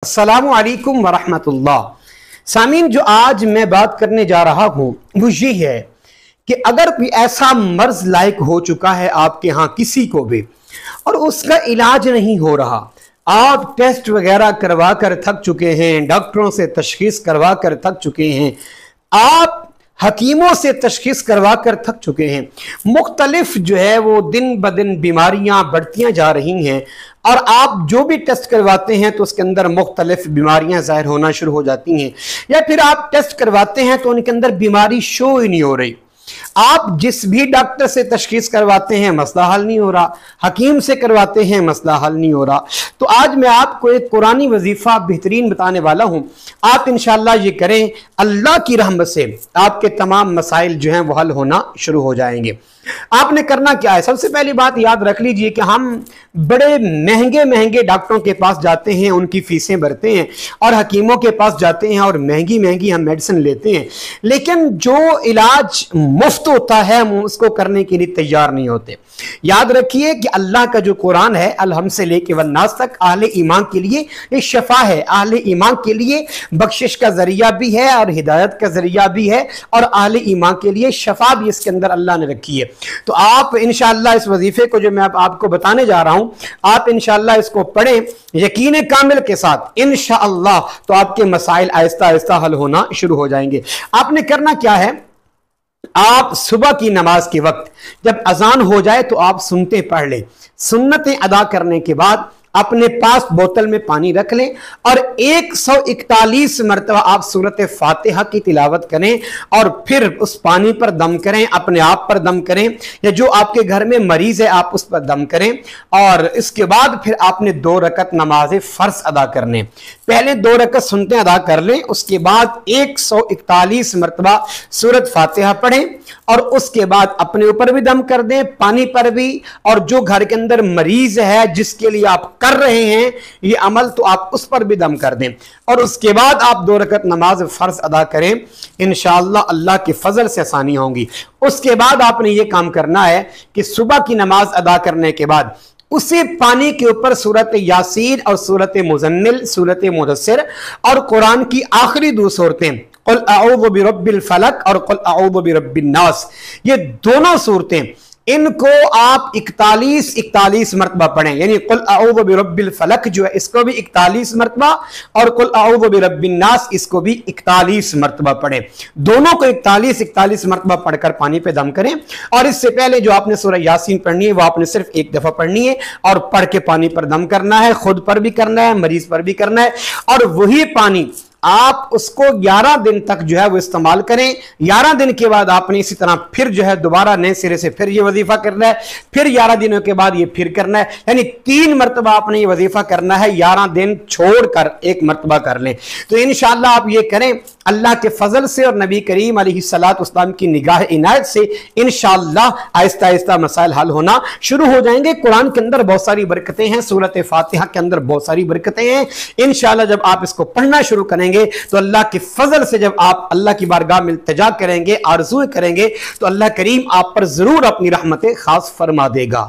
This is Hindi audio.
अस्सलामु अलैकुम वरहमतुल्लाह। सामीन, जो आज मैं बात करने जा रहा हूं वो ये है कि अगर कोई ऐसा मर्ज लायक हो चुका है आपके यहाँ किसी को भी और उसका इलाज नहीं हो रहा, आप टेस्ट वगैरह करवा कर थक चुके हैं, डॉक्टरों से तशखीस करवा कर थक चुके हैं, आप हकीमों से तशखीस करवा कर थक चुके हैं, मुख्तलिफ जो है वो दिन ब दिन बीमारियां बढ़तियां जा रही हैं और आप जो भी टेस्ट करवाते हैं तो उसके अंदर मुख्तलिफ बीमारियां ज़ाहिर होना शुरू हो जाती हैं, या फिर आप टेस्ट करवाते हैं तो उनके अंदर बीमारी शो ही नहीं हो रही। आप जिस भी डॉक्टर से तशखीस करवाते हैं मसला हल नहीं हो रहा, हकीम से करवाते हैं मसला हल नहीं हो रहा। तो आज मैं आपको एक कुरानी वजीफा बेहतरीन बताने वाला हूं, आप इंशाअल्लाह ये करें, अल्लाह की रहमत से आपके तमाम मसाइल जो हैं वो हल होना शुरू हो जाएंगे। आपने करना क्या है, सबसे पहली बात याद रख लीजिए कि हम बड़े महंगे महंगे डॉक्टरों के पास जाते हैं, उनकी फीसें भरते हैं और हकीमों के पास जाते हैं और महंगी महंगी हम मेडिसिन लेते हैं, लेकिन जो इलाज मुफ्त होता है हम उसको करने के लिए तैयार नहीं होते। याद रखिए कि अल्लाह का जो कुरान है अलहम से लेके वन्नास तक आहले ईमान के लिए ये शफा है, आहले ईमान के लिए बख्शिश का जरिया भी है और हिदायत का जरिया भी है और आहले ईमान के लिए शफा भी इसके अंदर अल्लाह ने रखी है। तो आप इंशाअल्लाह इस वजीफे को जो मैं आपको बताने जा रहा हूं, आप इंशाअल्लाह इसको पढ़ें यकीन कामिल के साथ इंशाअल्लाह, तो आपके मसाइल आहिस्ता आहिस्ता हल होना शुरू हो जाएंगे। आपने करना क्या है, आप सुबह की नमाज के वक्त जब अजान हो जाए तो आप सुनते पढ़ लें, सुन्नतें अदा करने के बाद अपने पास बोतल में पानी रख लें और 141 मरतबा आप सूरत फातिहा की तिलावत करें और फिर उस पानी पर दम करें, अपने आप पर दम करें या जो आपके घर में मरीज है आप उस पर दम करें। और इसके बाद फिर आपने 2 रकत नमाज फर्ज अदा करने, पहले 2 रकत सुनते अदा कर लें, उसके बाद 141 मरतबा सूरत फातिहा पढ़ें और उसके बाद अपने ऊपर भी दम कर दें, पानी पर भी, और जो घर के अंदर मरीज है जिसके लिए आप कर रहे हैं ये अमल तो आप उस पर भी दम कर दें और उसके बाद आप 2 रकत नमाज फर्ज अदा करें। इंशाअल्लाह अल्लाह के फजल से आसानी होंगी। उसके बाद आपने ये काम करना है कि सुबह की नमाज अदा करने के बाद उसी पानी के ऊपर सूरत यासीन और सूरत मुज़म्मिल, सूरत मुदस्सिर और कुरान की आखिरी 2 सूरतें कुल अऊज़ु बिरब्बिल फलक और कुल अऊज़ु बिरब्बिन नास, ये दोनों सूरतें इनको आप 41 मरतबा पढ़ें, यानी कुल अऊज़ु बिरब्बिल फलक जो है इसको भी 41 मरतबा और कुल अऊज़ु बिरब्बिन नास इसको भी 41 मरतबा पढ़ें। दोनों को 41 मरतबा पढ़कर पानी पे दम करें और इससे पहले जो आपने सूरह यासीन पढ़नी है वो आपने सिर्फ 1 दफा पढ़नी है और पढ़ के पानी पर दम करना है, खुद पर भी करना है, मरीज पर भी करना है और वही पानी आप उसको 11 दिन तक जो है वो इस्तेमाल करें। 11 दिन के बाद आपने इसी तरह फिर जो है दोबारा नए सिरे से फिर ये वजीफा करना है, फिर 11 दिनों के बाद ये फिर करना है, यानी 3 मरतबा आपने ये वजीफा करना है, 11 दिन छोड़कर 1 मरतबा कर लें। तो इंशाअल्लाह आप ये करें, अल्लाह के फजल से और नबी करीम अलैहिस्सलाम की निगाह इनायत से इंशाअल्लाह आहिस्ता आहिस्ता मसाइल हल होना शुरू हो जाएंगे। कुरान के अंदर बहुत सारी बरकतें हैं, सूरत फातिहा के अंदर बहुत सारी बरकतें हैं। इंशाअल्लाह जब आप इसको पढ़ना शुरू करेंगे तो अल्लाह के फजल से जब आप अल्लाह की बारगाह में इल्तिजा करेंगे, आरज़ू करेंगे, तो अल्लाह करीम आप पर जरूर अपनी रहमतें खास फरमा देगा।